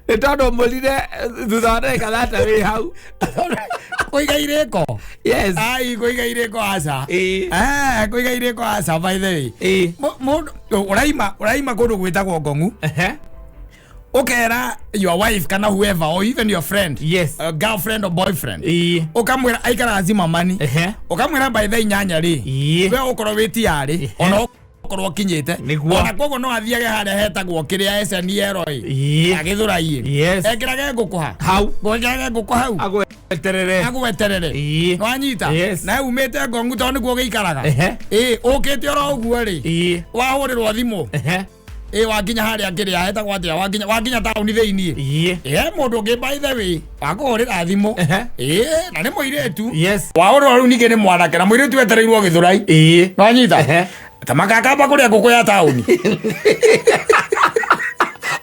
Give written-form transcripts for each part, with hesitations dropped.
Etondo mulire thutha kalata we hau. Kuiga ireko. Yes. Ai kuiga ireko asa. Kuiga ireko asa by the way. Uraima kundu gwitagwo Ngongu. Ukera your wife kana whoever or even your friend. Yes. A girlfriend or boyfriend. Ukamwira aikara azima mani. Ukamwira by the nyanya ri. We ukoro witi yari. Ono korwo kinyite ona kogo no athiage hare hetagwo kiria SNL agithura yes ekirage ngukuha hau ngojage ngukuha hau agweterere no anyita na umete Ngongu to niguo giikaraga ukite oro uguo ri wahurirwo thimu wakinya haria kiria hetagwo atia wakinya tauni thiini mundu ngi by the way wakuhurira thimu na ni muiretu wahurirwo riu ningi ni mwanake na muiretu wetereirwo githurai no anyita tamakakamba kuria nguku ya tauni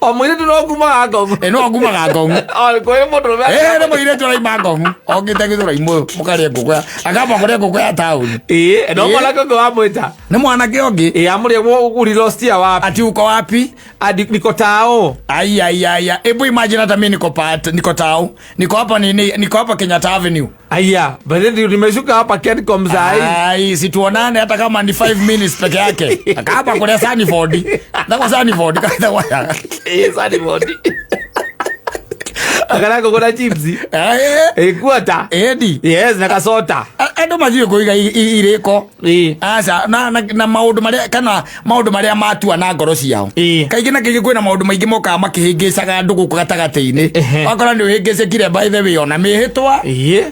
o mwire tu no kuma Ngongu no kuma Ngongu o ko e mundu no mwire tu rai Ngongu o ngite githura imwe mukaria nguku akamba kuria nguku ya tauni no mwana ko amwita ni mwana ke ongi amuri uri lost ya wapi ati uko wapi adi niko tao aya ebu imagine hata mimi niko tao niko hapa niko hapa Kenyatta Avenue aya bado nimeshuka hapa Kencom mzai ai situonane hata kama ni 5 minutes peke yake akaba kuria Sanford ndako Sanford kaida waya Sanford akara kugura chips kuota edi yes na kasota endo majio kuiga ireko asa na maundu maria kana maundu maria matua na ngoro ciao kaigi na kigi kwina maundu maingi moka makihingicaga ndugu gatagati-ini wakora ni uhingicikire by the way ona mihitwa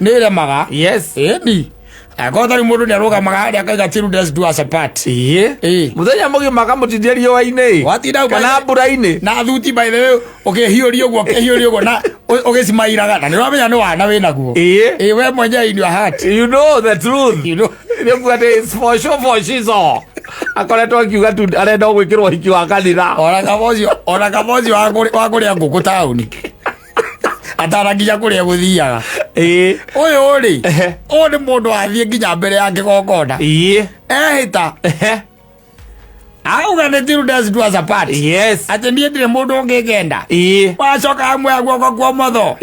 ni remaga yes edi akothari mundu ni arugamaga haria akaiga children's do as a part muthenya mugima kamutithia riũa-inĩ watinda kana mbura-inĩ na thuti by the way ukihiũria uguo na ugicimairaga na niramenya ni wana winaguo we mwenye in your heart you know the truth it's for sure for shizo akoretwo akiuga tu arenda gwikirwo hiki wa kanitha ona kabozi wa kuria nguku tauni ataraginya kuria guthiaga uyu ri uyu ni mundu athie nginya mbere ya kigongona ehita auga nä tiru ndecitua zapati atä niä ndirä må ndå å ngä ngenda wacoka hamwe ya guoko kwa motho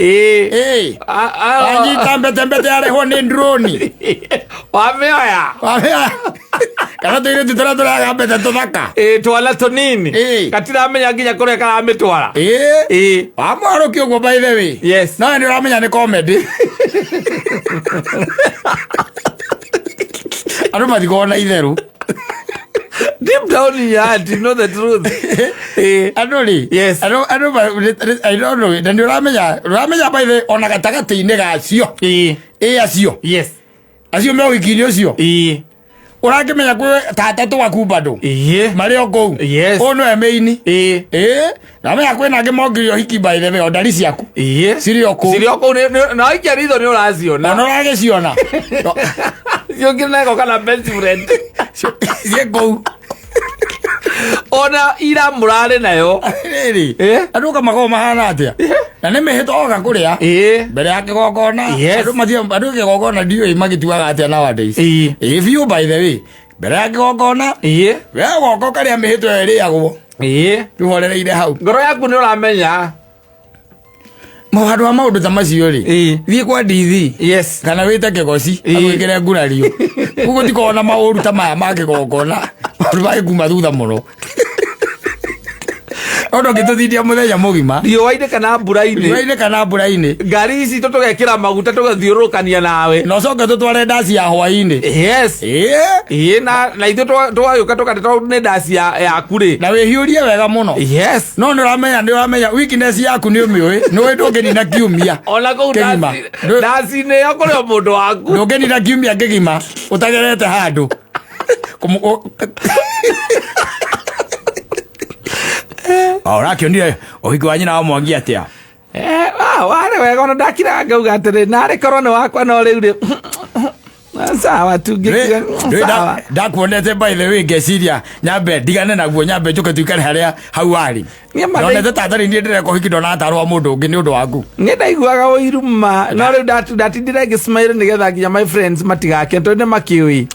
anyita mbetembete yarehwo nä droni wamä kana tå irä tu tå rä a tå raga mbete tå thaka twala tå nini gatiramenya nginya kå rä a karamä twara wamwarå kä å guo by the way no nä å ramenya nä comedy andå mathikoo na itherå deep down in your heart you know the truth anori I don't know na ni uramenya by the ona gatagati-ini gacio acio acio me wiki-ini ucio urakimenya kwi tatatu wakumbando mari o kou no emeini na menya kwina ngi mongirio hiki by the way ondari ciaku ciri o kou na ikiaritho ni uraciona ona uragiciona cio ngineko kana best friend cie kou ona ira murare nayo riri andu kamago mahana atia na nä mä hä toga kå rä a mbere ya kä gongona andå kä gongona ndiå magituaga atia nowadays biå by the way mbere ya kä gongona we goko karä a mä hä to ä rä agwo tå horereire hau ngoro yaku nä å ramenya mahandå wa maå ndå ta macio rä thiä kwa ndithi kana wä te kä goci agwä kä re ngurario koguo tikona maå ru ta maya ma kä gongona maå magä kuma thutha må no ondo ngä tå thindia må thenya må gima riũa-inĩ kana mbura-inĩ ngari ici tå tå gekä ra maguta tå gathiå rå kania nawe na coke tå tware ndaci ya hwainĩ na ithuĩ twagä ka tå kate tondå nä ndaci yaku rĩ na wä hiå rie wega må no no nä å weakness yaku nä å mä å nä wä ndå ngä nina kiumia ona kå u ndaci-inä yo kå rä o må ndå waku ndå ngä nina kiumia ngä gima å tagerete handå rakionire ũhiki wa nyina wa Mwangi atia warä wega ona ndakiraga ngauga atä rä narä korwo nä wakwa no rä u rä sawa tu ndakuonete by the way ngeciria nyambe ndigane naguo nyambe njuke tuikare haria hau warĩ ndonete tatarĩ niĩ ndĩreka ũhiki ndona atarwo mũndũ ũngĩ nĩ ũndũ waku nĩ ndaiguaga ũiru ma no rĩu ndatindire ngĩsmaile nĩgetha nginya my friends matigake tondũ nĩ makĩũĩ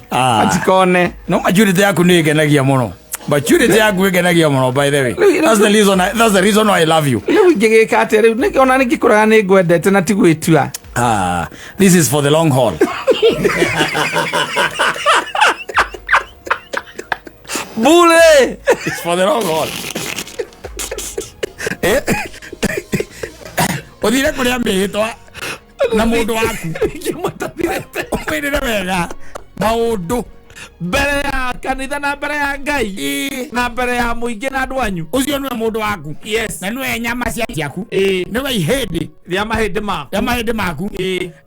matikone no majurĩte yaku nĩ ĩngenagia mũno Maturity yaku igenagia muno by the way. That's the reason why I love you. Lewe ngigika ate riu nikiona nikikuraga ni ngwendete na ti gwitua. This is for the long haul. Bule! It's for the long haul. Odire kuria mbitwa na mundu waku. Umwirire wega maundu mbere ya kanitha na mbere ya Ngai na mbere ya muingi na andu anyu. Ucio niwe mundu waku. Yes. Na niwe nyama ciaku. Niwe ihindi ya mahindi maku.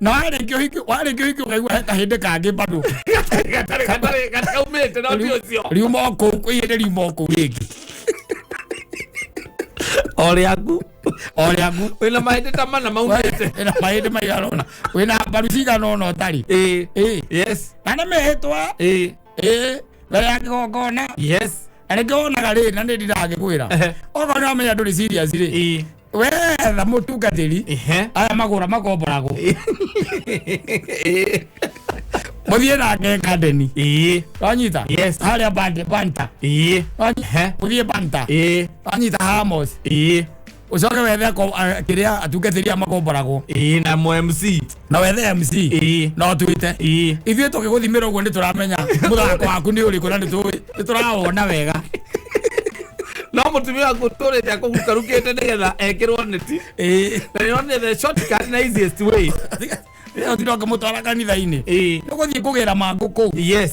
Na warĩkia ũhiki ũkaigua kahĩndĩ kangĩ bado. Gatarĩ umĩte no ti ũcio. Riuma kũu ihĩndĩ riuma kũu rĩngĩ. Oriagu wĩna mahĩndĩ ta mana maumĩte. Wĩna mahĩndĩ maigana ũna. Wĩna mbaru cigana ũna ũtarĩ. Yes. Na nĩ mĩhĩtwa. Mbere ya kĩgongona. Yes. Na nĩkĩwonaga rĩ na nĩndiragĩkwĩra. Okorwo nĩwamenya ndũrĩ serious rĩ. Wetha mũtungatĩri aya magũra makomboragwo. Mũthiĩ nake ngandeni. Wanyita? Yes. Harĩa banta. Mũthiĩ banta. Wanyita Hamos. Ucoke wethe kĩrĩa atungatĩri makomboragwo. Na MC. Na wethe MC. No twĩte. Ithuĩ tũgĩgũthimĩra ũguo nĩtũramenya mũthako waku nĩ ũrĩkũ na nĩtũrawona wega. No mutumia waku tũrĩte akũgukarukĩte nĩgetha ekĩrwo neti. Na nĩone the shortcut na easiest way. Ũthiĩ ũkamũtwara kanitha-inĩ. Ũgũthiĩ kũgĩra mangũ kũu. Yes.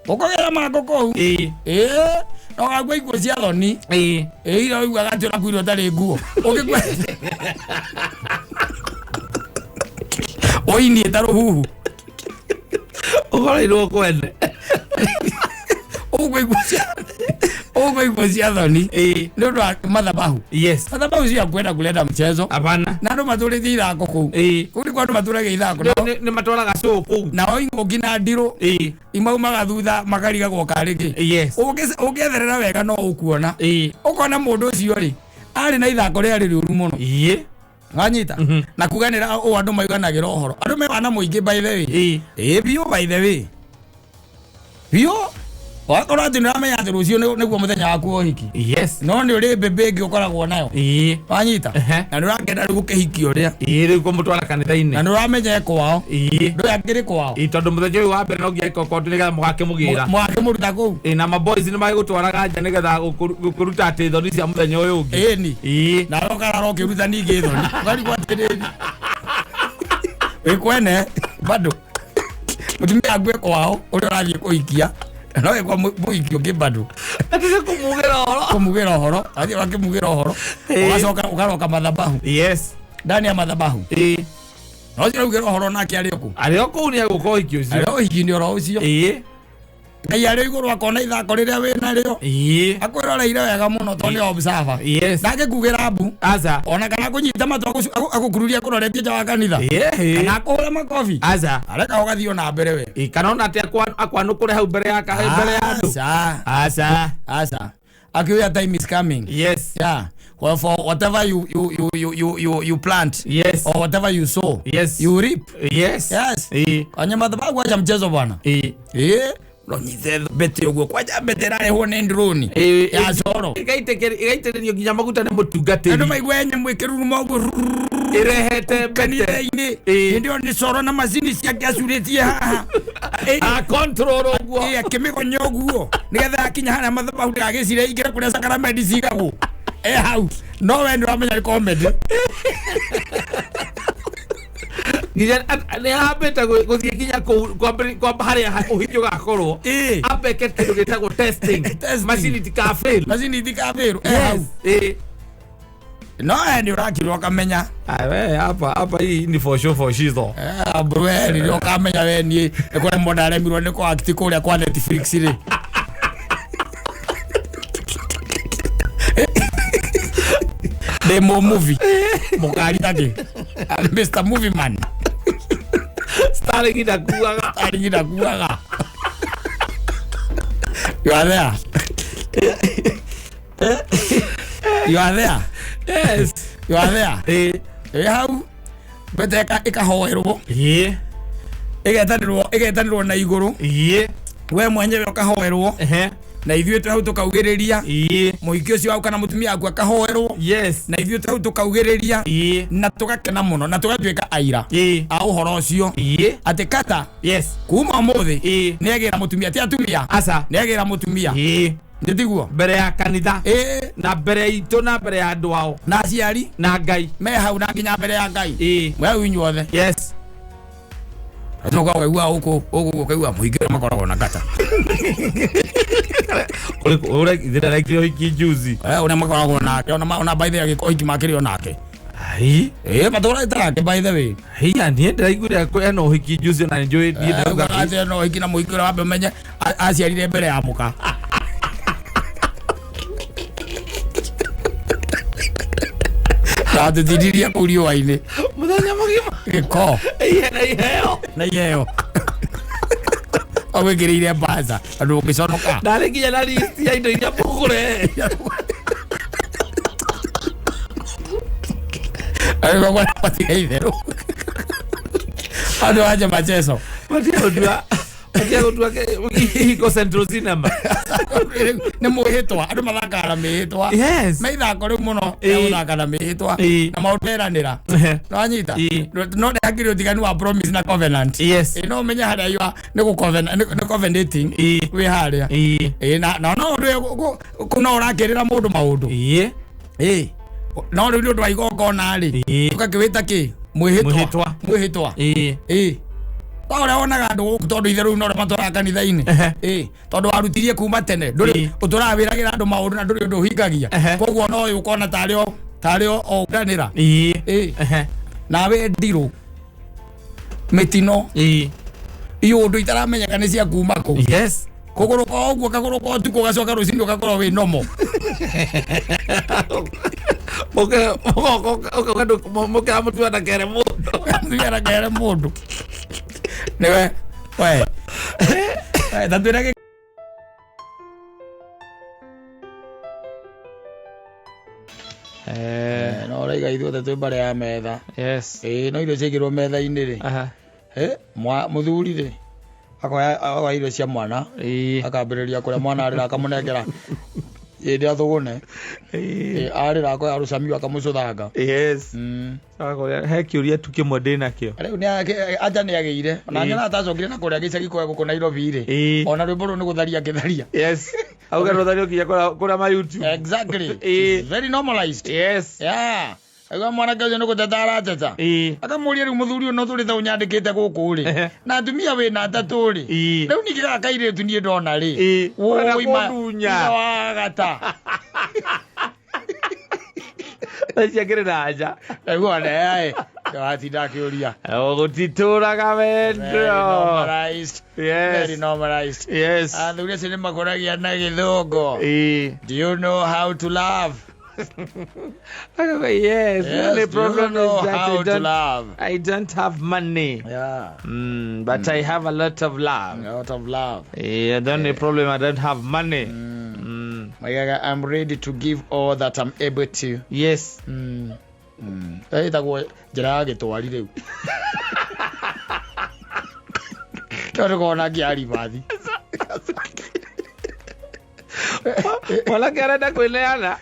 Ũkũgĩra mangũ kũu. Na ũkagua ikuũ cia thoni. Ira ũiguaga atĩ ũrakuire ũtarĩ nguo. Ũinie ta rũhuhu. Ũkoreirwo kwene. Ugwe cia thoni. Nĩ ũndũ wa madhabahu. Yes. Madhabahu cia kwenda kuleta mchezo. Hapana. Na andũ matũrĩtie ithako kũu. Kũu nĩ kwa andũ matũragia ithako. Nĩ matwaraga show kũu. Na oingĩ na ndirũ. Imaumaga thutha makariga gwoka rĩngĩ. Yes. Ũngĩetherera wega no ũkuona. Ũkona mũndũ ũcio rĩ arĩ na ithako rĩarĩ rĩũru mũno. Wanyita? Na kuganĩra andũ maiganagĩra ũhoro. Andũ mewana mũingĩ by the way. Biũ by the way. Biũ wakorwo atĩ nĩũramenya atĩ rũciũ nĩguo mũthenya waku wa ũhiki. Yes. No nĩ ũrĩ mbembe ĩngĩ ũkoragwo nayo. Wanyita? Na nĩũrakenda rĩu gũkĩhiki ũrĩa. Rĩu kũmũtwara kanitha-inĩ. Na nĩũramenya kwao. Ndũĩ akĩrĩ kwao. Tondũ mũthenya ũyũ wa mbere no nginya ikokondi nĩgetha mũgakĩmũgĩra. Mũgakĩmũruta kũu. Na maboys nĩmagĩgũtwaraga nja nĩgetha gũkũruta atĩ thoni cia mũthenya ũyũ ũngĩ. Na rokara rokĩruta ningĩ thoni. Ũkarigwo atĩrĩrĩ. Wĩkwene bado. Mũtumia agwe kwao ũrĩa ũrathiĩ kũhikia. No kwa mũhiki ũngĩ bado. Atĩ kũmugĩra ũhoro. Athiĩ wakĩmugĩra ũhoro. Ũgacoka madhabahu. Yes. Ndani ya madhabahu. No ũrugĩra ũhoro nake arĩ kũ? Arĩ o kũu nĩ agũka ũhiki ũcio. Arĩ ũhiki-inĩ oro ũcio. Ngai arĩ igũrũ akona ithako rĩrĩa wĩna rĩo. Akwĩroreire wega mũno tondũ nĩ observer. Ndangĩkugĩra mbu. Ona kana kũnyita matũ agũkururia kũroretie nja wa kanitha. Kana akũhũre makobi. Areka ũgathiĩ ona mbere we. Kana ona atĩ akwanũkũre hau mbere ya andũ. Aca. Akiuga time is coming. Yes. Yeah. Well, for whatever you plant. Yes. Or whatever you sow. Yes. You reap. Yes. Yes. Kwenye madhabahu acha mchezo bwana. No nyithe bete uguo kwaja betera ho ne drone ya zoro igaitererio nginya maguta ne mutungatiri andu maigwe nyamwe kiruruma uguo irehete bete ndio ni zoro na mazini cia gasuretie haha control uguo akimigonyo uguo nigetha akinya hana madhabahu ndagicire ingire kuria sakramenti cigagwo hau no we ndio amenya comedy nginya nĩ hambĩte gũthiĩ nginya kwa harĩa ũhiki ũgakorwo ambeke kĩndũ gĩtagwo testing macini tikafail no nĩ ũrakirwo kamenya we hapa hii ni for sure though bro nĩ ũkamenya we niĩ nĩ kũrĩ mũndũ aremirwo nĩ kwa act kũrĩa kwa Netflix rĩ demo movie mukari take Mr. Movie Man starring inakuaga you are there yes you are there how beteka ikahoerwo igetanirwo na iguru we mwenyewe ukahoerwo na ithuĩ tũ hau tũkaugĩrĩria mũhiki ũcio wau kana mũtumia aku akahoerwo na ithuĩ tũ hau tũkaugĩrĩria na tũgakena mũno na tũgatuĩka aira a ũhoro ũcio atĩ Kata kuma ũmũthĩ nĩagĩra mũtumia ti atumia nĩagĩra mũtumia nditiguo mbere ya kanitha na mbere itu na mbere ya andũ ao na aciari na Ngai me hau na nginya mbere ya Ngai we inyuothe no kwa wewe huko kwa muhikira makoragwo na Kata ore ithira like hiki juzi una makoragwo nake ona by the way hiki makirio nake ai matora itarake by the way hiya nie ndaigure ko eno hiki juzi na njoi ndie no hiki na muhikira wabe menye aciarire mbere ya muka Tatu didiria kurio waine muthenya mugima ko na iheo awegirire baza andu ngiconoka ndari nginya na list ya indo iria mugure ayo kwa patiga ithero andu aje macheso Atia gũtua hiko Central Cinema nĩ mũhĩtwa andũ mathakaga mĩhĩtwa maithako rĩu mũno gũthaka na mĩhĩtwa na maũteranĩra nĩwanyita no ndehakire ũtiganu wa Promise na Covenant no ũmenye harĩa nĩ covenanting wĩ harĩa na no ũndũ no ũrakĩrĩra mũndũ maũndũ no rĩu nĩ ũndũ wa igongona-rĩ ũgakĩwĩta kĩ mwĩhĩtwa Ora onaga andu tondu itheru no matwara kanitha-ini tondu warutirie kuma tene nduri uturawiragira andu maundu na nduri undu hingagia koguo no uyu ukona tario onganira nawe ndiro mitino iyo undu itaramenyeka ni cia kuma ku kuguruka oguo kaguruka utuko gacoka rucini ugakorwo wi nomo moke amutua na kere mundu Newe, tanto era que no raiga ithuĩ othe twĩ mbere ya metha no irio ciĩkĩrwo metha-inĩ rĩ mũthuri rĩ akoya irio cia mwana akambĩrĩria kũrĩa mwana arĩra akamũnengera ĩndĩ athũgũne arĩra akoya rũcami akamũcũthanga he kĩũria tu kĩmwe ndĩ nakĩo rĩu anja nĩagĩire ona nyona atacokire na kũrĩa gĩcagi kwa gũkũ Nairobi rĩ ona rwĩmbo rũu nĩ gũtharia gĩtharia auga rũthario kinya kũrĩa ma YouTube exactly very normalized Aga mwanake ũcio nĩ gũteta arateta akamũria rĩu mũthuri no tũrĩ ta ũnyandĩkĩte gũkũ rĩ na atumia wĩna atatũ rĩ rĩu ningĩ gaka kairĩtu niĩ ndona rĩ woima wagata ciakĩrĩ na nja aiguane watinda akĩũria gũtitũraga wendo very normalized athuri acio nĩ makũragia na gĩthũngũ do you know how to love Yes, the only problem is that I don't have money. But I have a lot of love. The only problem I don't have money. I'm ready to give all that I'm able to. Yes. Etagwo njĩra ya gĩtwari rĩu. Tondũ kona ngĩaribathi. Wala arenda kwĩneana.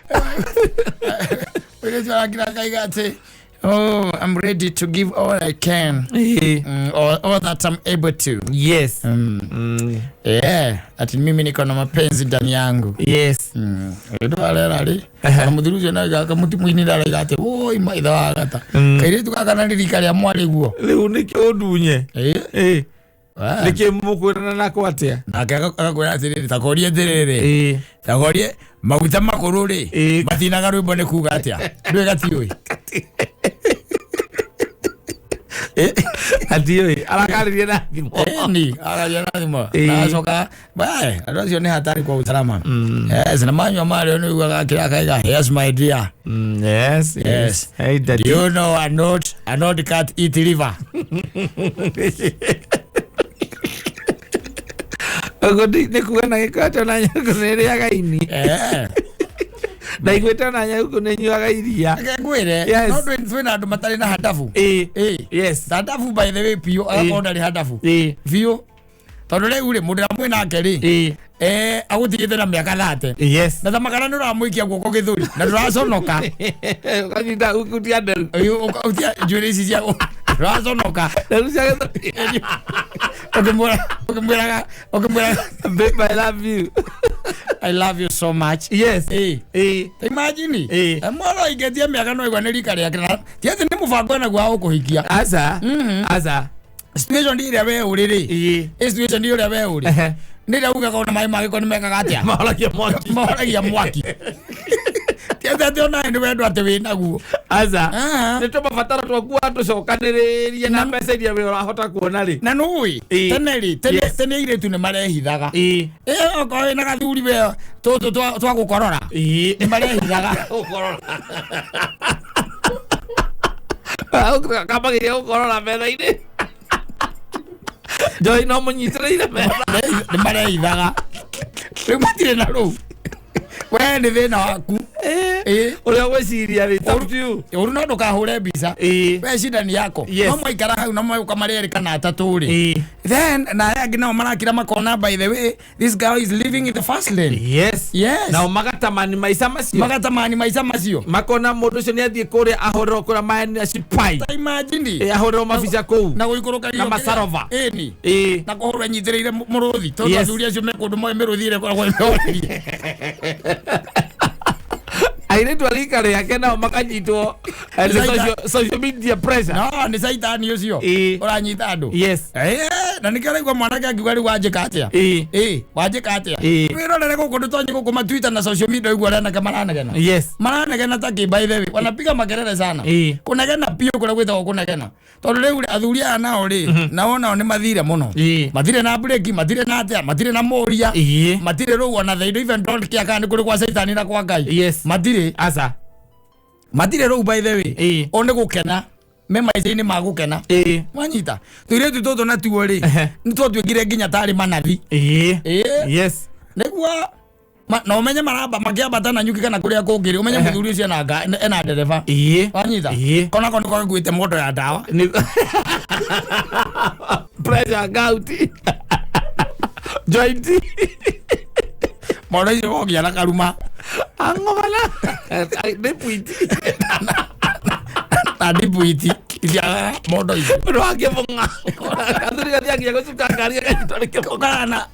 Oh, I'm ready to give all I can. All that I'm able to. Yes. Ati mimi niko na mapenzi ndani yangu. Yes. Ndo alerali. Na mudhuru jana gaka muti mwini ndala gate. Oi maitha wagata. Kaire tukaka na ndirikari ya mwari guo. Riu nikio ndunye. Niki mukwirana nako atia. Nake akakwira atiri takorie ndiriri. Takorie maguta makuru ri. Matinaga rwimbo ne kuga atia. Ndwe gati oi. Atioi arakaririe na thimo ni araria na thimo na coka bae arocio ni hatari kwa usalama na manywa mari ni ugaga kira kaiga yes my dear yes hey daddy you know I not cat eat liver ogodi ne kuona gikato na nyakuriaga ini na igweta na nyuko ne nyuaga iria ngwire no twina andu matari na hadafu yes hadafu by the way pio akona ri hadafu pio tondu riu ri mundu ramwe nake ri agutigite na miaka 30. Yes. Na tamakana nura muikia guoko githuri. Na nduraconoka. Kanyita ukutia nderu. Utia njwiri ici cia nduraconoka. Nderu cia githuri. Okimwiraga. Babe, I love you. I love you so much. Yes. Imagine. Mwana ingetia miaka no igwa ni rika ria kina. Tiati ni mubango na gwa ukuhikia. Asa. Situation ndi ria we uriri. Situation ndi ria we uri. Nira uga kona mai magiko ni meka gatia. Maholagia mwaki. Tiati ati ona ndi wendu ati wina guo. Asa. Nito mabatara twakuwa tucokaniririe na pesa iria we urahota kuona ri. Na nui. Tene ire tu ne marehithaga. Oko ina gathuri we twa gukorora. Ni marehithaga. Gukorora. Kama giria gukorora metha-ini. Joy no munyitire metha. Ni marehithaga. Riu matire na ru. We ni thina waku. Uria gwiciria ri tabu. Uru no ndukahure mbica. We shida ni yako. No mwaikara hau no mwauka mareri kana atatu ri. Then na yangi no marakira makona by the way this girl is living in the fast lane. Yes. Na magatamani maica macio. Makona mundu ucio ni athie kuria ahorero kura maeni acipai. Imagine. Ahorero mabica kou. Na guikuruka na masarova. Na kuhura nyithireire muruthi. Tondu athuri acio mekundu moe miruthire kwa meorerie. Airetu alikare yake nao makanyitwo social media pressure. No, ni saitani ucio. Uranyita andu. Yes. Na nikaraigwa mwanake akiuga riu wanjika atia. Wanjika atia. Wirorere guku ndutonye guku ma Twitter na social media igwa rana kamaranagena. Yes. Maranagena taki by the way. Wanapiga makelele sana. Kunagena pio kula gwita kunagena. Tondu riu athuri aya nao ri naona ni mathire muno. Mathire na break, mathire na atia, mathire na moria. Mathire riu ona they even don't care kana kuri kwa saitani na kwa Ngai. Yes. Mathire asa. Mathire riu by the way. One gukena. Mema ici ni magukena. Mwanyita. Tuiretu toto na tuo ri. Ni twatwigire nginya tari manathi. Yes. Negua no menye maramba makiambata na nyuki kana kuria kungiri umenye muthuri ucio ena ndereva. Wanyita. Kona kwa gwite moto ya dawa. Pressure gout. Joint. Mora icio ogia na karuma. Angobala. Deputy. Tadi puiti. Ia modo icio. Roage bonga. Athuri gathia gucuka ngari gatoreke kana.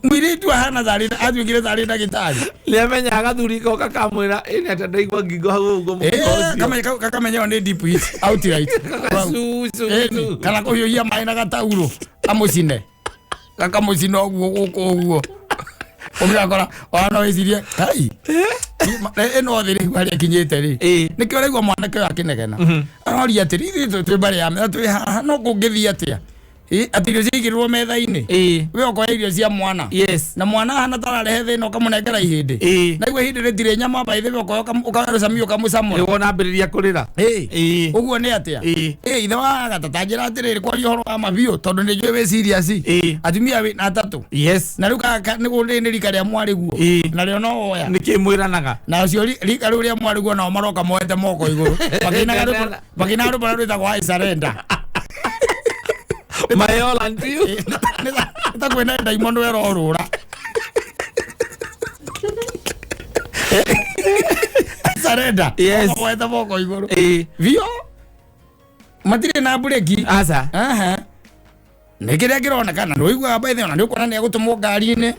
Mwiritu hana thari atwikire thari na gitari. Lemenya agathuri ko kakamwira ine atenda igwa ngingo hau ugo muko. Kama menya ni deep it outright. Su. Kana ko yoia mai na gatauro. Amucine. Kaka mucino oguo. Omira kora ona wecirie hai. Eno thiri bari kinyete ri. Nikio raigwa mwanake wake negena. Arori atiri twi bari ya twi no kungithia atia. Atirio cigirwo metha-ini. We okoya irio cia mwana. Yes. Na mwana hana tararehe thina ukamunengera ihindi. Na igwe hindi ritire nyama ba ithe okoya ukarucamia ukamucamura. Wona ambiriria kurira. Uguo ni atia. Ithe wa gatatanjira atiriri kwaria horo wa mabio tondu ni njwe we serious. Atumia we na tatu. Yes. Na ruka ni gunde ni rika ria mwari guo. Na rio no oya. Nikimwiranaga. Na ucio rika ria mwari guo na maroka moete moko iguru. Bagina ru bara ruta kwa surrender. My all and you. Nita kwena Diamond wero orura. Sarenda. Yes. Mweta moko iguru. Vio. Matire na bureki. Asa. Nekiria kirona kana ndoigwa aba ithe ona ndikona ne gutumo ngari-ini.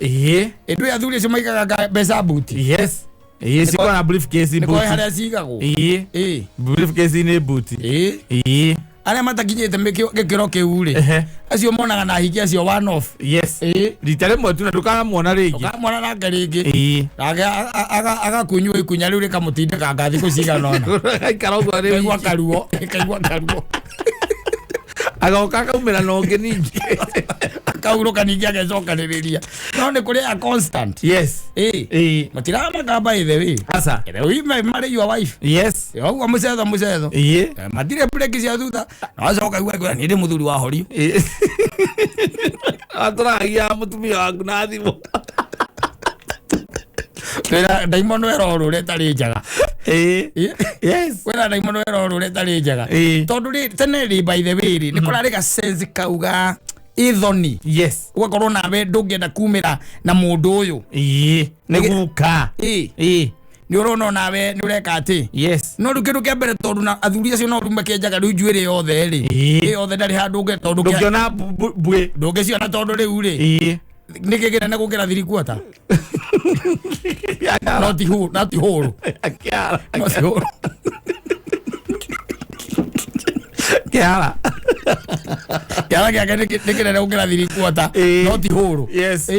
Endu ya thuri cio maigaga mbeca buti. Yes. Yes, iko na briefcase buti. Ko haria cigagwo. Briefcase ni buti. Aria matakinyete gikiro kiu ri acio monaga na hiki acio one off. Yes. Ritare mwetu na tukamwona ringi. Tukamwona na ringi. Aga kunywa ikunya riu rikamutinde kangathi kuciga nona. Karogo ri kaigwa karuo. Agoka kaumira no ngingi. Kauruka ningi agecokaniriria. No ni kuri a constant. Yes. Matira magamba ithe asa. We marry your wife. Yes. Yo mucetho. Matire break cia thutha. No acoka igwa ni ndi muthuri wa hori. Aturagia mutumia wangu na thimu. Wera Diamond wero orure tari njaga. Yes. Wera Diamond wero orure tari njaga. Tondu ri tene ri by the way ri ni kora ri ga sense kauga ithoni yes ugakorwo nawe ndungenda kumira na mundu uyu neguka ni urona nawe ni ureka ati yes no rukiru kia mbere tondu na athuri acio no rumba kienjaga riu njuire yothe ri yothe ndari handu nge tondu ngiona bwe ndungiciona tondu riu ri nikigira na gukira thiri kuota not huru akiara kiara nikigira na gukira thiri kuota not huru yes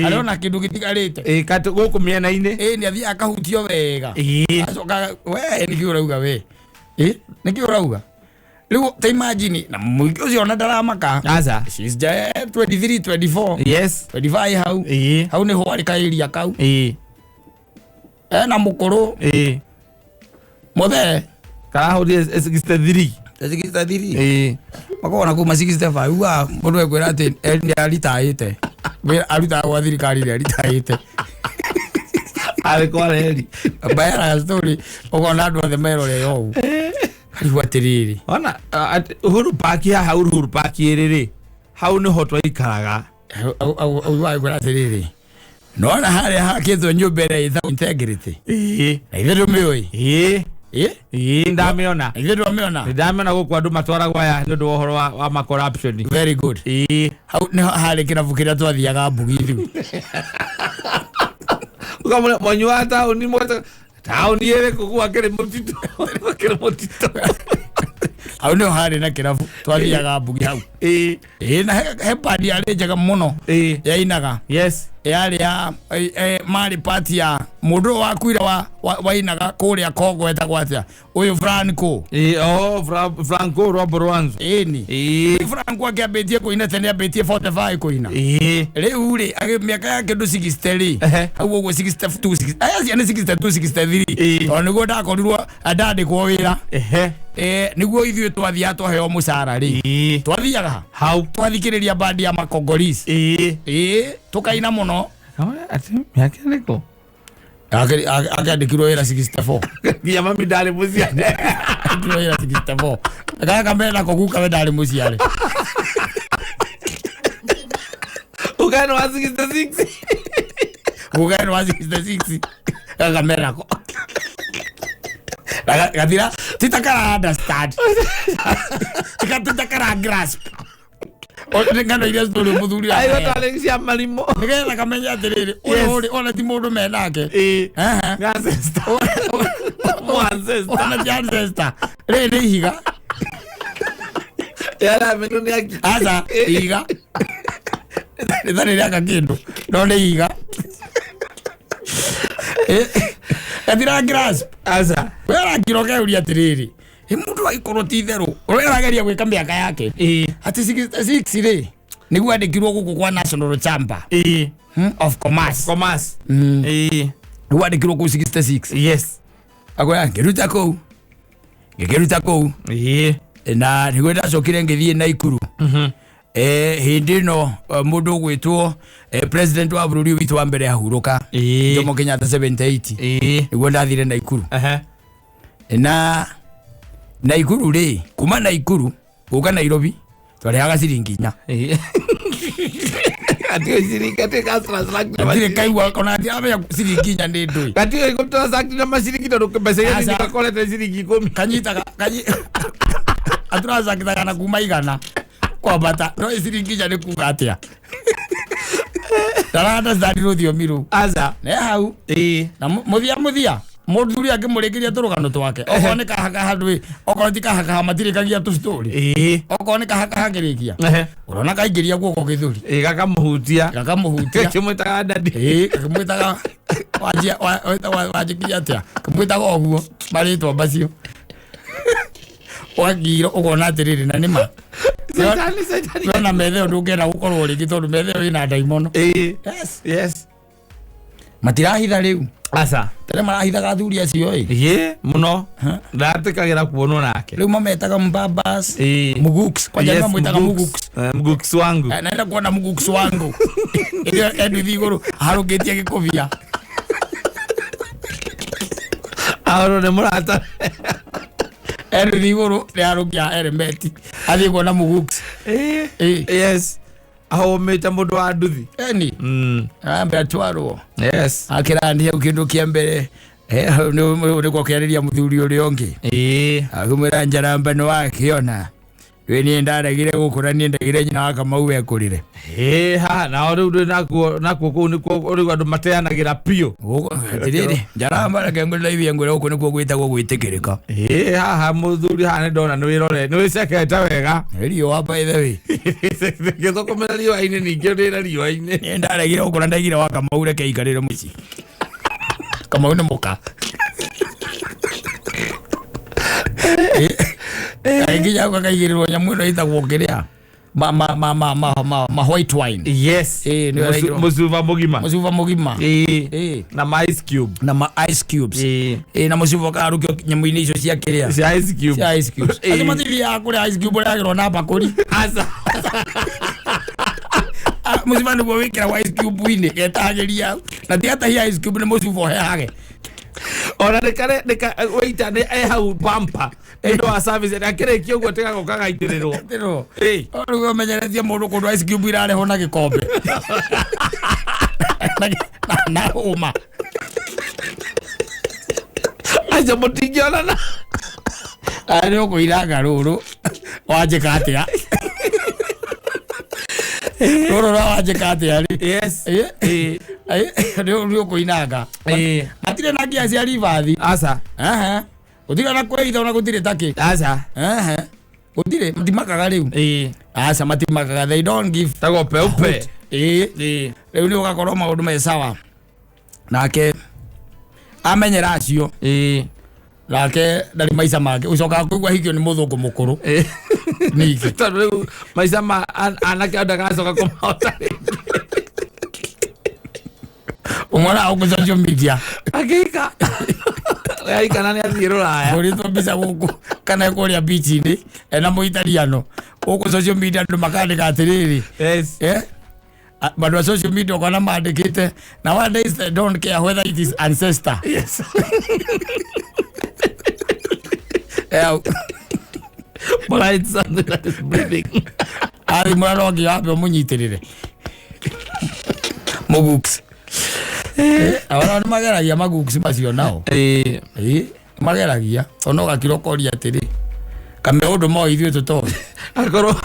ariona kindu gitigarite katu guku miena-ini ni athia akahutio wega acoka we nikiurauga we nikiurauga riu ta imagine na muingi ucio na ndaramaka aza she's 23 24 yes 25 hau ni ho ari kairia kau na mukuru mothe karahuri 63 makona kuma 65 wa mundu ekwira ati ndi aritaite we aruta gwa thirikari ri aritaite alikuwa reri bayara story ukona andu othe merore yo riu atiriri ona Uhuru Park ya Uhuru Park riri hau ni ho twaikaraga au wa gwa atiriri no na hare hakithwo nyumba ria itha integrity na ithe ndumioi ndamiona ndamiona guku andu matwaragwo aya ni ndu uhoro wa corruption very good hau ni hare kirabu kiria twathiaga mbugi riu ukamona mwanyu wa tauni mwata tauni ere kugwa kere mutito hau ni hare na kirabu twathiaga mbugi hau na he padi ari njaga muno yainaga yes yari ya mari party ya mundu wa kuira wa inaga kuria Kongo etagwo atia uyu Franco Franco Roboranzo ni Franco akiambitie kuina tene ambitie 45 kuina riu ri miaka yake ndu 60 hau uguo 62 aya ciana 62 63 ona niguo ndakorirwo andandikwo wira niguo ithuĩ twathia twaheo mucara ri twathiaga hau twathikiriria bandi ya Makongolisi tukaina muno ati miaka niko akandikirwo wira 64 nginya mami ndari muciare akandikirwo wira 64 akaka mbere koguka we ndari muciare ukano wa 66 ukano wa 66 akaka mbere ko Gatira titakara understand titakara grasp ngano iria story muthuri ayo twalexia malimo nigetha kamenya atiriri ona ti mundu menake ancestor ona ancestor riri higa yara menu ni asa higa ndani ria kindu no ni higa Gatira grasp asa wera kiroge uri atiriri mundu aikorwo ti theru urerageria gwika miaka yake ati 66 ri niguo andikirwo guku kwa National Chamber of Commerce niguo andikirwo ku 66 yes agoya ngiruta kou na niguo ndacokire ngithie Naikuru hindi no mundu gwitwo president wa bururi witu wa mbere ahuruka Jomo Kenyatta 78 niguo ndathire Naikuru na Naikuru ri kuma Naikuru guka Nairobi twarihaga ciringi 4 atio ciringi ati transact atire kaigwa kona ati abe ciringi 4 ndi ndui atio iko transact na maciringi ndo pesa yeni nikakolete ciringi 10 kanyita atransact kana kuma igana kwa bata no ciringi 4 ni kuga atia tarada zari rodio miru aza ne hau na muthia muthuri akimurikiria turugano twake okoneka haka handwi okotika haka matirikagia tu story okoneka haka hangirikia urona kaingiria guoko githuri gakamuhutia kimwitaga dadi kimwitaga wajikia atia kimwitaga oguo maritwa bacio wagiro ukona atiriri na nima na methe ndungena gukorwo ringi tondu methe ina daimono yes matirahitha riu asa tele marahithaga athuri acio muno ndatikagira kuonwo nake riu mametaga mbabas muguks kwa jana mwitaga muguks wangu naenda kuona muguks wangu ile edu thiguru harugetia gikuvia ahoro ne murata edu thiguru le harugia elementi athi kuona muguks yes aho meta mundu wa nduthi eni ambe atwaro yes akirandi ukindu kiambere uri kwa kiariria muthuri uri ongi agumira njaramba no akiona we ni ndaragire gukura ni ndagire nyina wa Kamau ekurire ha na uri nakuo ku ni ko uri gwandu mateanagira pio tiriri njaramba reke ngula ibi ngura uko ni ko gwitagwo gwitikirika ha muthuri ha ni ndona ni wirore ni wiceketa wega rio wa by the way githoko mera rio ine ningio ndira rio ine ni ndaragire gukura ndagire wa Kamau reke ikarire muci Kamau ni muka Aiginya kwa kaigiriro nyamu ino itagwo kiria ma white wine yes musuva mugima na ma ice cubes na musuva karu nyamu ini icio cia kiria cia ice cubes ati mathivi ya kuri ice cube ya na bakuri asa musuva niguo wikira ice cube ini getagiria na tiata hi ice cube ni musuva hehage ora neka waita ne hau bumper endo wa service akire kio goteka gokaga itirirwo orugo menyeretie mundu kundu ice cube irare hona gikombe na uma aja mutingiona na ari ukwiraga ruru wajeka atia ruru wajeka atia yes ndio kuinaga atire na gia cia rivathi asa utira na kweitha ona gutire take asa utire mtimakaga riu asa matimakaga they don't give tago peupe riu ni ugakorwo maundu me sawa nake amenyera acio nake ndari maica make ucoka kuigua hikio ni muthungu mukuru niki tondu maica ma anake ndagacoka kumahota umwana uko social media agika ai kana ni athiro raya uri to bisa guku kana kuria beach ni na muitaliano uko social media ndo makandika atiriri yes but social media kana mandikite nowadays they don't care whether it is ancestor yes but it's something that is breathing ari mwarogi hapo munyitirire muguks awara ni mageragia maguks macio nao mageragia ono gakirokoria atiri kame undu mo ithuĩ tutoĩ akorwo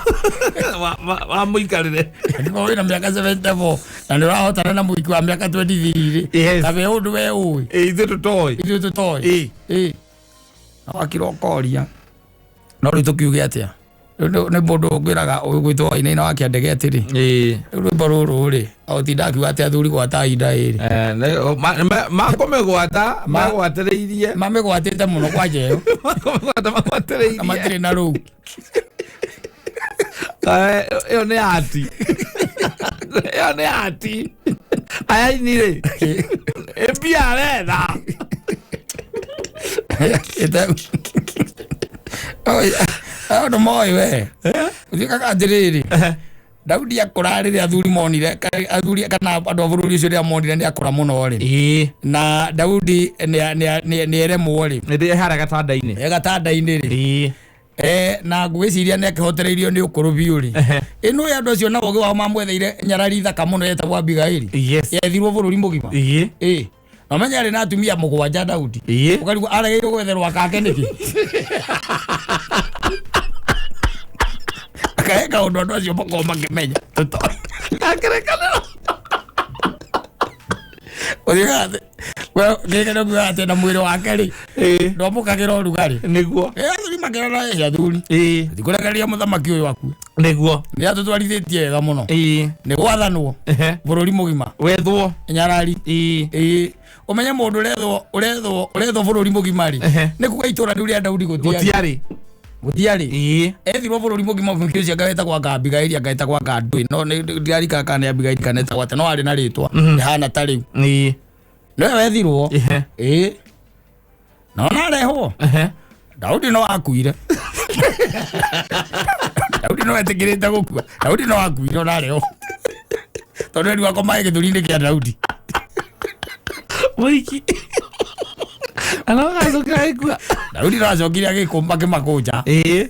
wa muikarire ndiko wina miaka 74 na nĩ ũrahotana na mũiki wa miaka 23 kame undu we ũĩ ithuĩ tutoĩ no gakirokoria no rĩu tũkiuge atĩa nĩ mũndũ ũngĩraga ũgwĩtwo ine na wakĩandege atĩrĩ rwĩmbo rũrũ rĩ otinda akiuga atĩ athuri gwata ihinda ĩrĩ makomegwata magwatĩrĩirie mamĩgwatĩte mũno kwa njeo magwatĩrĩirie matirĩ na rũu ĩyo nĩ ati ayaini rĩ mbia aretha no moĩ we ũthikaga atĩrĩrĩ Daudi akora rĩrĩa athuri monire athuri kana andũ a bũrũri ũcio rĩrĩa monire nĩ akora mũno rĩ na Daudi nĩ eremwo rĩ nĩ hara gatanda-inĩ rĩ na ngwĩciria nĩ akĩhotereirio nĩ ũkũrũ biũ rĩ ĩno ya andũ acio na ũgĩ wao mamwetheire nyarari thaka mũno yetagwo Abigaili yethirwo bũrũri mũgima na menya arĩ na atumia mũgwanja Daudi ũkarigwo aregĩirwo gwetherwo akake nĩkĩ akaeka ũndũ andũ acio makorwo makĩmenya akerekanĩro ũthiaga thĩ gĩkĩro kiuga atĩ na mwĩrĩ wake rĩ ndwamũkagĩra ũrugarĩ nĩguo athuri makĩrora athuri tikũrekereria mũthamaki ũyũ wakue nĩguo nĩ atũtwarithĩtie wega mũno nĩ gwathanwo bũrũri mũgima wethwo nyarari ũmenye mũndũ ũrethwo bũrũri mũgima rĩ nĩ kuga itũra rĩu rĩa Daudi gũtiarĩ ethirwo bũrũri mũgima mũingĩ ũcio agawetagwo Abigaili agawetagwo Ndũĩ no ndirarikana kana nĩ Abigaili kana etagwo atĩ no arĩ na rĩtwa rĩhana ta rĩu nĩwe wethirwo no narehwo Daudi no akuire Daudi no etĩkĩrĩte gũkua Daudi no akuire o narehwo tondũ nĩ akomaga gĩthũri-inĩ kĩa Daudi mũiki Daudi razokire agikumba kimakuja.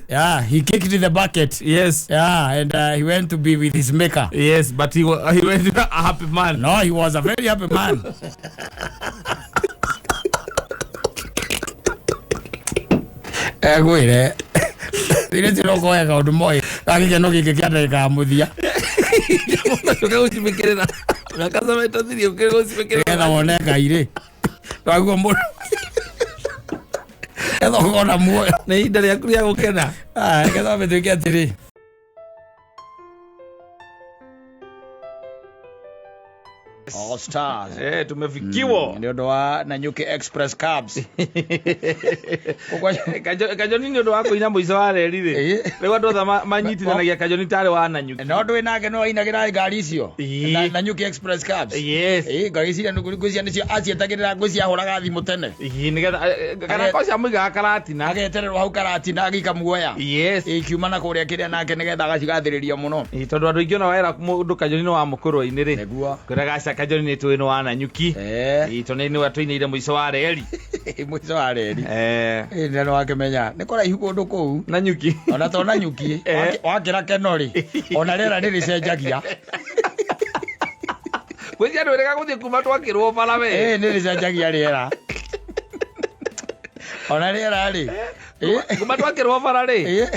Yeah, he kicked the bucket. Yes. Yeah, and he went to be with his maker. Yes, but he went a happy man. No, he was a very happy man. Gwire dire tiro koya ka undu moi agikeno gike kiandika muthia toka ucimikirira nakasema itathiri ukirira ucimikirira ketha wone Ngai twaguo mundu ketha ukona muoyo na ihinda riaku ria gukena ketha metwike atiri All Stars. Tumefikiwa. Ndio doa Nanyuki Express Cabs. Kajoni ndio doa ko ina muico wa reri ri. Rĩu andũ othe manyitithanagia Kajoni tare wa Nanyuki. No ndũ nake no ainagira ngari icio. Nanyuki Express Cabs. Yes. Ngari icio ngũcia nĩcio acietagĩrĩra ngũcia hũraga thimũ tene. Nĩgetha kana koca mũigaga karatina. Agetererwo hau karatina agika muoya. Yes. Kiumana kũrĩa kĩrĩa nake nĩgetha agacigathĩrĩria mũno. Tondũ andũ aingĩ no wera mũndũ Kajoni no wa mũkũrũ-inĩ ri. Nĩguo. Kũrega Kajoni ni twino wa Nanyuki itone ni watwinire muico wa reri muico wa reri ndio no akimenya ni kora ihu kundu kuu Nanyuki ona to Nanyuki wakira kenori ona rera ni ricenjagia kwezi andu rega guthie kuma twakirwo bara we ni ricenjagia riera ona rera ri kuma twakirwo bara ri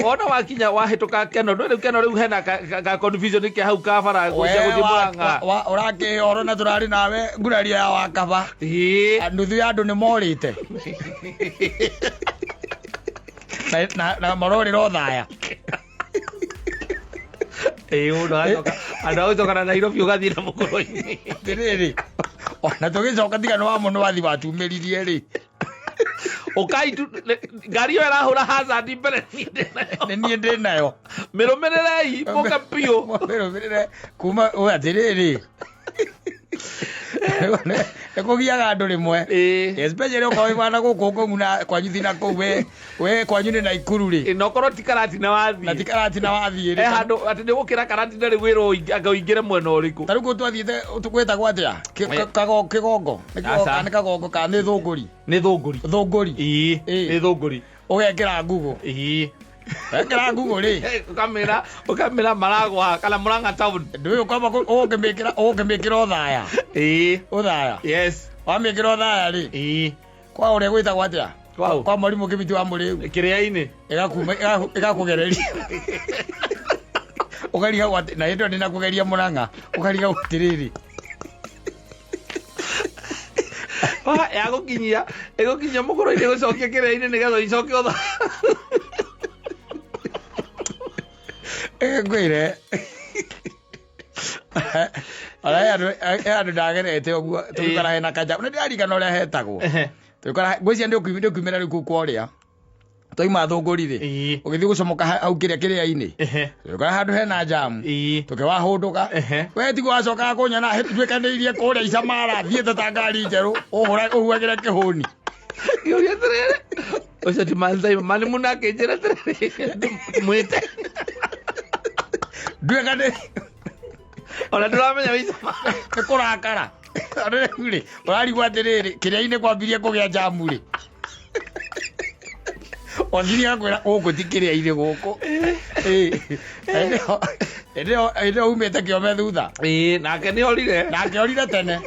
ona wakinya wahituka keno nduri keno riu hena ka confusion ke hau ka bara gucia guthie Murang'a urake oro na turari nawe nguraria ya wakaba nuthu ya andu ni morite na maroriro thaya andu na Nairobi ugathie na mukuru-ini tiriri ona tugicoka tiga no amu no wathi watumiririe ri ukai ngari yo irahura hazard mbere ni ndi nayo mirumirerei muka pio mirumirere kuma atiriri ekugiaga andu rimwe especially uko ibana guku nguna kwanyu thina ku we kwanyu ni Naikuru ri no korwo tikaratina wathi na tikaratina wathi ri handu ati ni gukira karatina ri gwiro againgire mwena uriku taruko twathiete tukweta gwatia kigongo ni kagongo ka ni thunguri ni thunguri ni thunguri ugekira ngugo ekira ngugo ri ukamira Maragwa kana Murang'a town ndio kwamba ukimikira uthaya uthaya yes wamikira uthaya ri kwa ure gwita gwatia kwa mwalimu kibiti wa muriu kiria-ini igakugereria ukariga gwati na ndo ndina kugeria Murang'a ukariga gutiriri egokinyia mukuru-ini gucokia kiria-ini nigetha icoke otha ngwire andu ndagerete uguo tukara hena kanja na ndirarigana uria hetagwo tukara ngwĩcia ndio kumira riku kwaria toima thunguri ri ugithii gucomoka hau kiria-ini tukara handu hena jamu tukiwa hunduka we tigo wacoka kunyana twikaniirie kuria icamara thiete ta ngari njeru uhuagire kihuni yuria tirere ucio ti manzai mani munake njira tirere mwite ndwekane ona turamenya wica nikurakara ri urarigwa atiriri kiria-ini kwambirie kugia jamu ri wathiri akwira guku ti kiria-ini guku ndio umite kiome thutha nake ni orire tene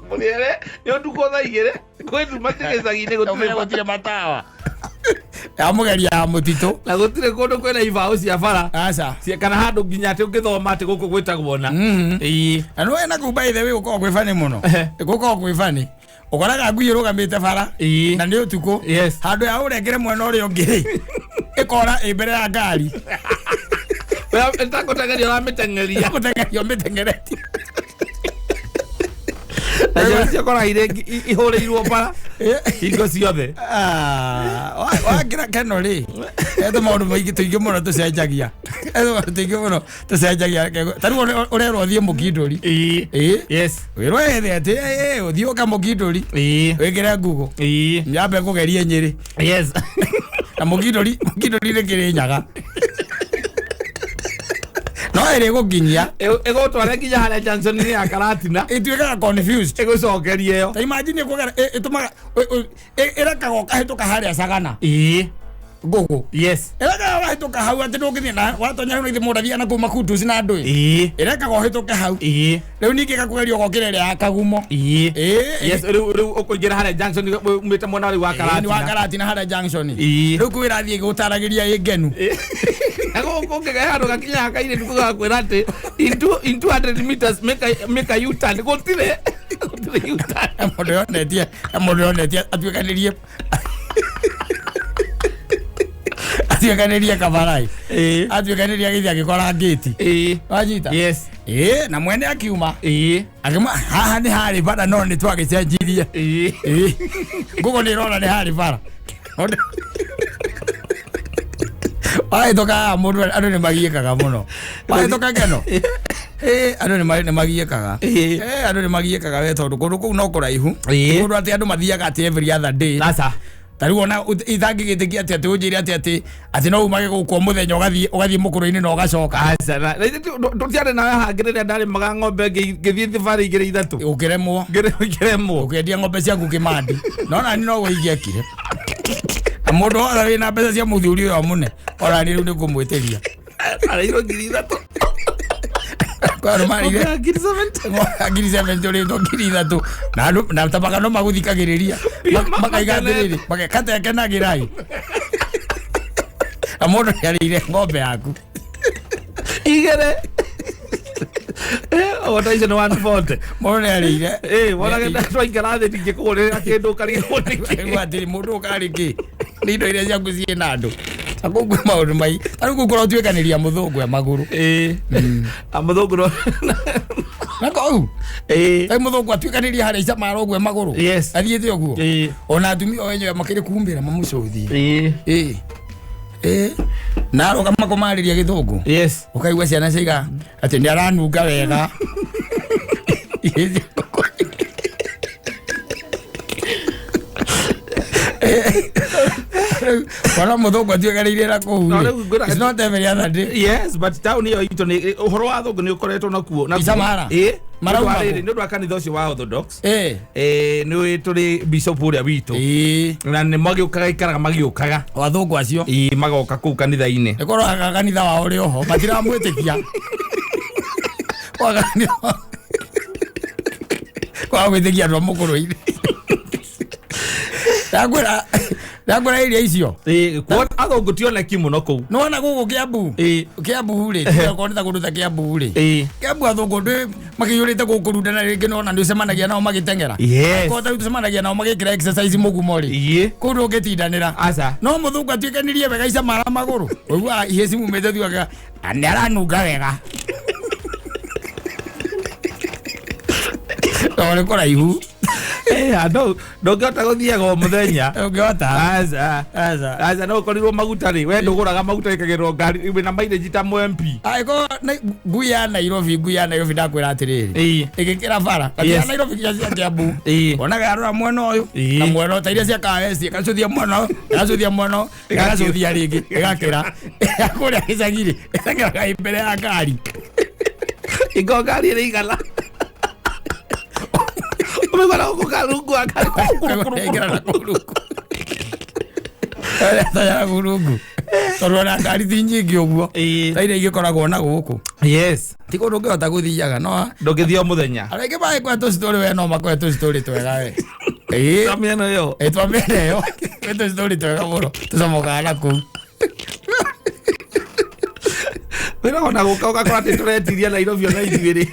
muriere yo nduko tha igire kwetu matigicagi-ini gutire matawa amugeria ya mutitu na gutire kundu kwena ibao cia bara aca kana handu nginya ati ungithoma ati guku gwitagwo na anu ena ku by the way uko gwifani muno guko gwifani ukoraga ngui rugamite bara na ni utuku handu ya urengere mwena uri ungi ikora imbere ya ngari we etakutengeria uramitengeria mitengeretie na cio kora ihuriirwo bara hingo ciothe wagira keno ri eto maundu maingi tuingi muno tucenjagia tariu urerwo thie mukinduri yes wirwo ethe ati uthie uka mukinduri wikire ngugo nyambe kugerie Nyeri yes na mukinduri ni Kirinyaga no ere gukinyia ego tware kinya hale Johnson ni akaratina ituika confused ego cokerie yo ta imagine kuga etuma era kagoka hituka hale Sagana gogo yes era kagoka hituka hau ati ndungithie na watonya no ithi murathia na kuma kutu sina ndui era kagoka hituka hau riu ningi gakugerio gokire ria kagumo yes riu ukunjira hale Johnson umita mwana wa Karatina ni wa Karatina hale Johnson riu kwira thie gutaragiria ingenu ego kokega hano gakinya kaire tukuga kwira ati in 200 meters make a U-turn gotire U-turn modo yonetie atuikanirie kabarai atuikanirie githia gikora gate wanyita yes na mwene akiuma akima haha ni hari bara no ni twagicenjirie gugo ni rona ni hari bara ai toka mundu andu ni magiekaga muno ai toka keno andu ni magiekaga andu ni magiekaga we tondu kundu kuu no kuraihu mundu ati andu mathiaga ati every other day nasa tari wona ithangi gitiki ati unjiri ati no umage gukwo muthenya ugathie mukuru-ini no gacoka asa tutiare nawe hangirire ndari maga ng'ombe ngithie thibari igire ithatu ukiremwo ukiendia ng'ombe ciaku kimandi nona ni no wigiekire mundu ora wina mbeca cia muthuri uyo mune ora ni riu ni kumwitiria arairo ngiri ithatu kwa marire ngiri 7 tori to ngiri ithatu na tabaka no maguthikagiriria makaigathiriri makakata kenagirai amundu yarire ng'ombe yaku igere ota icio nä 140 mundu yarire wona genda twaingara thä tingä kå rä ra kä ndå karä må ndå karä kä nä indo iria ciaku ciä na andå akångå maå ndå mai tarä gå korwo tuä kanä ria må thå ngå magå rå må thå ngå nakou må thå ngå atuä kanä ria harä ica mara å guo magå rå athiä te å guo ona atumia wenyewe makä rä kumbä ra mamå cothie na aroga makomarä ria gä thå ngå å kaigua ciana ciaiga atä nä aranunga wega wana må thå ngå atuä kanä irie na kå taå ä yo itå å horo wa thå ngå nä å koretwo nakuo nä ndå wa kanitha å cio wa Orthodox nä tå rä bishop å rä a witå na nä magä å kaga ikaraga magä å kaga wathå ngå acio magoka kå u kanitha-inä nä korwo kanitha wao rä oho matiramwä tä kia kwa gwä tä kia andå a må kå rå-inä ndakwä iria icio athå ngå tioneki må no kå u nä wona gå gå kä ambu rä konä gå ndå ta kä ambu rä kä ambu athå ngå ndä makä yå rä te gå kå rundana rä ngä nona ndå cemanagia nao magä teng'era kota tå cemanagia nao magä kä ra må gumo rä kå ndå å ngä tindanä ra no må thå ngå atuä kanirie wega ica mara magå rå oigua ihä cimumä te thuaga nä aranunga wega nä kå raihu ndångähota gå thiaga o må thenya ndångähota no korirwo maguta rä we ndå gå raga maguta ä kagä rwo ngari wä na mairä ta MP ko ngui ya Nairobi ndakwä ra atä rä rä ä gä kä ra bara ya Nairobi cia kä ambu onaga arora mwena å yå na mwena ta iria cia kaweci gacuthia mwena gacuthia mwena gacuthia rä ngä ä gakä ra kå rä a gä cagirä ä teng'eraga mbere ya ngari ingo ngari ä igana umegora huko karungu ya gurungu tondå na ngari ti nyingä å guo taire igä koragwo na gå kå ti kå ndå ngä hota gå thiaga no ndå ngä thia må thenya arä ngä magä kwetå citå rä we no makwe tå citå rä twega we twamĩena ä yo twamĩena ä yo kwetå citå rä twega må no tå comokaga na kå u wä ra ona gå ka å gakora atä tå retiria Nairobi ona ithuä rä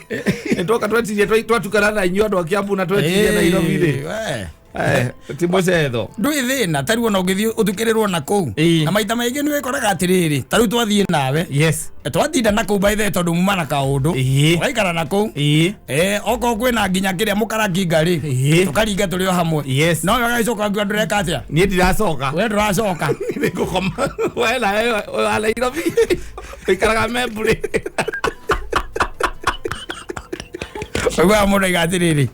nä twoka twetirie twatukana na inyuä andå a kä ambu na twetirie Nairobi rä ti må cetho ndå ä thä na tarä ona å gä thiä å thukä rä rwo na kå u na maita maingä nä wä koraga atä rä rä tarä u twathiä nawe twatinda na kå u baithe tondå muma na kaå ndå å gaikara na kå u okorwo kwä na nginya kä rä a må karakinga rä tå karinga tå rä o hamwe no gagaicoka ngua ndå reka atä a niä ndiracoka we ndå racoka nä ngå koma wena wa Nairobi å ikaraga membu rä oigua må ndå aiga atä rä rä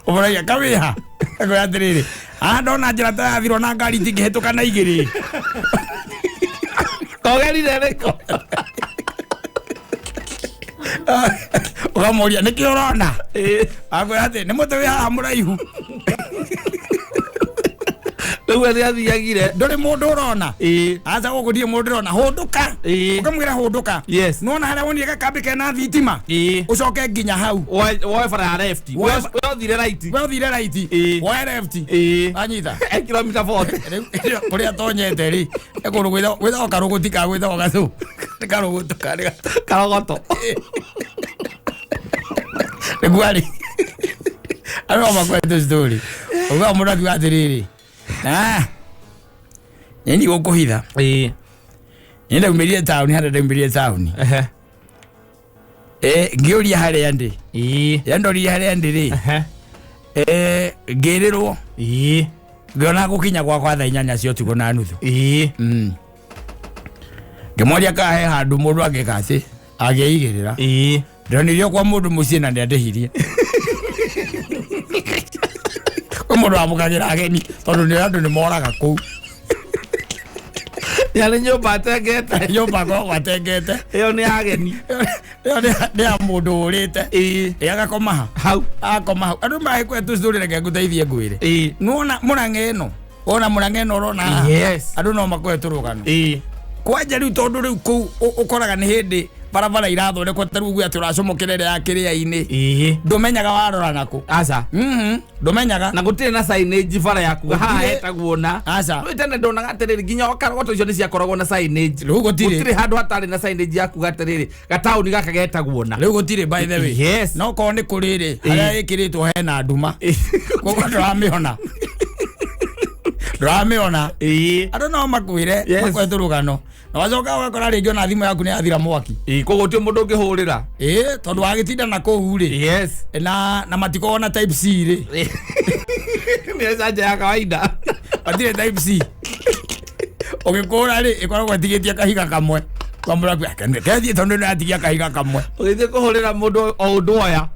å må raiga kawä ha akoya atä rä rä ndona njä ra ta yathirwo na ngari tingä hä tå ka na igä rä kogerire rä ko ukamuria niki urona agwe ati ni mutu wi haha muraihu Lewe ria thiagire nduri mundu urona aza gugudie mundu urona hunduka ukamwira hunduka nona haria wonie gakambi kena thitima ucoke nginya hau woe bara ya left we thire right woe left anyita kilomita 40 kuria tonyete ri ekuru gwitha karugutika gwitha gathu karugutuka karogoto gwari ano makwetu story uga mundu wa atiriri Nini ukuhitha Nenda umirie town hada ndaumirie town ngiuria haria ndi yandoria haria ndi ri ngirirwo ngiona gukinya gwakwa thaa 8 cia utugo na nuthu ngimoria kahe handu mundu angikati ageigirira ndonirio kwa mundu mucie na ndendehirie mundu amukagira ageni tondu ni andu ni moraga ku yale nyumba atengete nyumba ko atengete iyo ni ageni iyo ni amundu urite agakoma hau andu mai kwetu story reke nguteithie ngwire nuona murangeno rona andu no makwetu rugano kwanja riu tondu riu ku ukoraga ni hindi barabara irathondekwo taru gwe ati uracomokere ya kiria-ini ndumenyaga warora nako aca ndumenyaga na gutire na signage bara yaku haha hetagwona aca tene ndonaga atiriri nginya okarogoto icio ni ciakoragwo na signage riu gutire handu hatari na signage yaku gatiriri gatauni gaka getagwona riu gutire by the way no ko ni kuriri haria ikiritwo hena nduma koguo nduramiona andu no makwire makwetu rugano na wacoka ugakora ringi ona thimu yaku ni yathira mwaki koguo ti mundu ngihurira tondu wagitinda na kuu ri na matiko na type C ri ni saja ya kawaida atire type C ugikura ri ikoragwo atigitie kahiga kamwe kwambura kethi tondu ni atigia kahiga kamwe ugithie kuhurira mundu o undu oya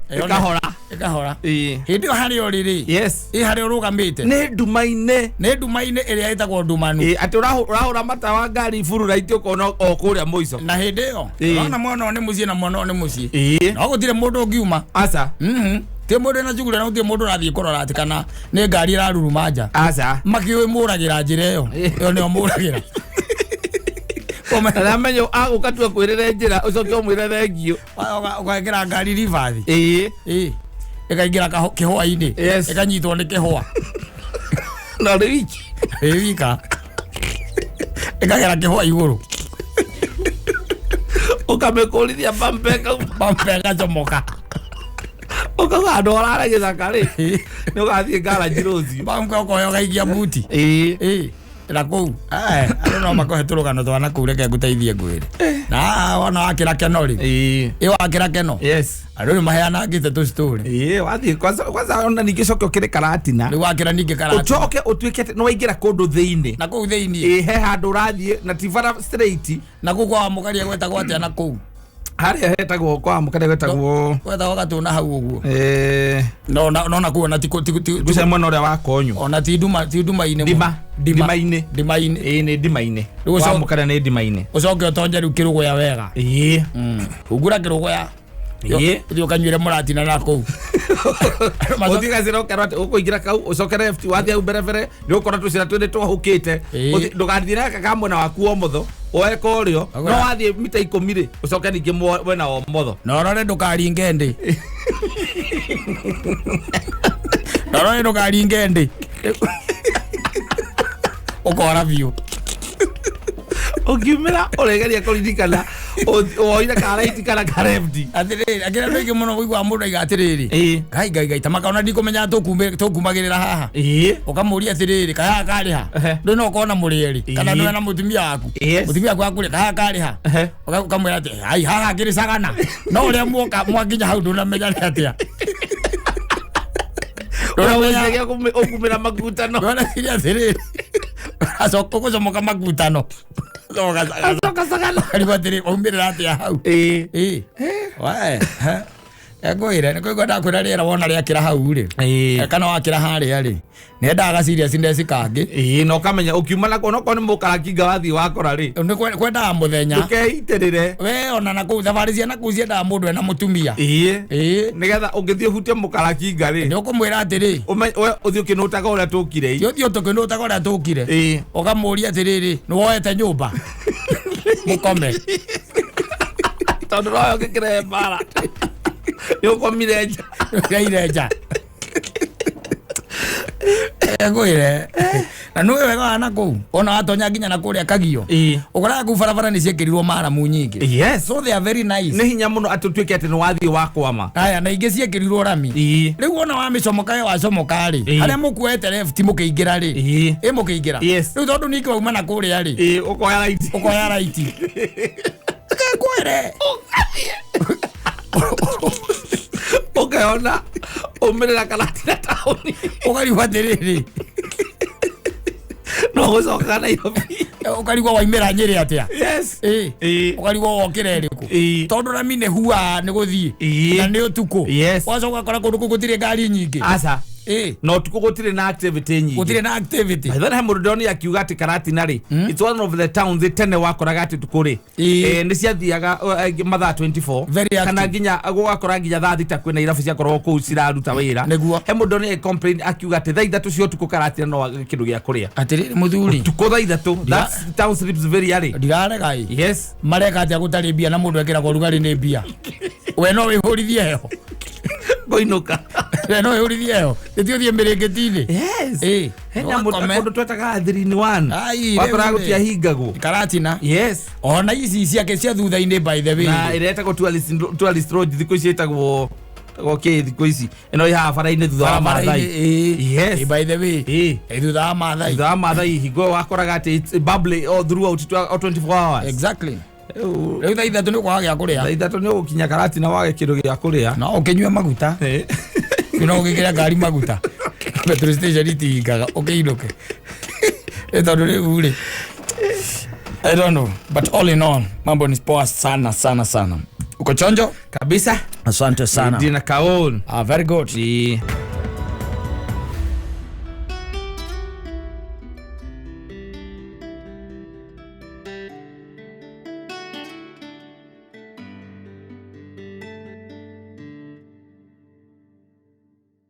ikahora hindi o hari oriri hari urugamite ni ndumaine iria itagwo ndumanu ati urahura mata wa ngari furu right ukona o kuria muico na hindi yo ona mwana ni mucie na mwana ni mucie no gutire mundu ngiuma aca ti mundu na jugure na gutire mundu rathie kurora ati kana ni ngari iraruruma nja aca makiwe muragira njira iyo ni muragira na menyo agukatua kwirire njira ucoke umwire thengio ukagira ngari rivathi ikaingira kihua-ini ikanyitwo ni kihua na wika ikagera kihua iguru ukamekurithia bampeka comoka ukaga andu orara githaka ri ni ugathie garage rucio bamka ukoya ukaikia buti na kou andu no makohetwo rugano twana kuu reke nguteithie ngwire na wona wakira keno ri wakira keno andu ni maheanangite tu story wathie kwanza ona ningi coke ukire karatina ni wakira ningi karatina ucoke utuike no waingira kundu thiini na kou thiini he handu urathie na tivara straight na kou kwa mukaria gwetagwo atia na kou haria hetagwo kwa mukaria gwetagwo gatuna hau uguo no na kuona guca mwena uria wa konyu ona ti nduma-ini ndima-ini ni ndima-ini kwa mukaria ni ndima-ini ucoke utonje riu kirugoya wega ungura kirugoya uthie ukanyuire muratina na kou uthie gacira ukerwo ati ukuingira kau ucoke left wathie au mbere ni ukora tucira twende twahukite ndugathie na gaka mwena waku wa motho oeka urio no wathie mita 10 ri ucoke ningi mwena wa motho no rore ndukaringe ndi rore ndukaringe ndi ukora biu ukiumira uregeria kuririkana woire karaiti kana karefti atiriri agira rwigi muno wigwa mundu aiga atiriri gai tamakona ndikumenya tukumagirira haha ukamuria atiriri kaya kariha ndu no kona murieri kana ndu na mutumia waku akuri kaya kariha ukamwira ati ai haha kiri sagana no ria mwakinya hau ndu na menya atia uramenya kumira magutano wana kiria atiriri asoko kucomoka magutano soka sagala alibatiri umbira atia hau wae Egoire niko goda kurarira wona ria kira hau ri kana wakira haria ri nenda gaciria cindeci kangi no kamenya ukiumana kono kono mukarakinga wathi wakora ri ni kwenda muthenya ukeitirire we ona na ku thabari cia na ku cienda mundu ena mutumia nigetha ungithie hutie mukarakinga ri ni ukumwira atiri we uthio kinutaga uria tukire yo tukinutaga uria tukire ukamuria atiriri ni woete nyumba mukome tondu royo ngikire mbara yuko mireja gaireja egoire na no wega na ku ona atonya ginya na kuria kagio ukora ku barabara ni ciekirirwo maramu nyingi yes so they are very nice ni hinya muno atutwike ati ni wathi wakwama aya na ingi ciekirirwo rami riu ona wa micomoka wa comoka ri aria mukuete left mukiingira ri mukiingira riu tondu ni kwa umana kuria ri ukoya right egoire ukaona umerera Karatina tauni ukariwa terere no gucoka Nairobi ukariwa waimera Nyeri atia yes ukariwa wokire riku tondu rami ne huwa ni guthii na ni utuku wacoka kora kundu gutire ngari nyingi asa no tuko gutire na activity nyingi gutire na activity then he murudoni akiuga ati Karatina ri it's one of the towns tene wakoraga ati tukuri ni ciathiaga mathaa 24 kana ginya gugakora ginya thaa thita kwina irabu cia korwo ku ciraruta wira he murudoni complain akiuga ati thaa ithatu cio tuko Karatina no kindu gia kuria ati muthuri tuko thaa ithatu that town sleeps very early ndirarega yes mareka ati agutari bia na mundu ekira ko rugari ni bia we no wihurithie heho goinuka we no wihurithie heho ithio mirengeti-ini yes hena mundu twetaga 3-in-1 wakora gutia hingagwo Karatina yes ona ici ciake cia thutha-ini by the way na iretagwo tourist lodge thiko cietagwo thiko ici ino iha bara-ini thutha wa Maathai yes by the way thutha wa Maathai hingo wakoraga ati it's bubbly all throughout 24 hours exactly riu thaa ithatu ni ukwaga gia kuria thaa ithatu ni ukinya Karatina wage kindu gia kuria no ukinyua maguta no ugikira ngari maguta petrol station itingaga ukiinuke tondu riu ri I don't know but all in all mambo ni poa sana uko chonjo kabisa asante sana dina kaon very good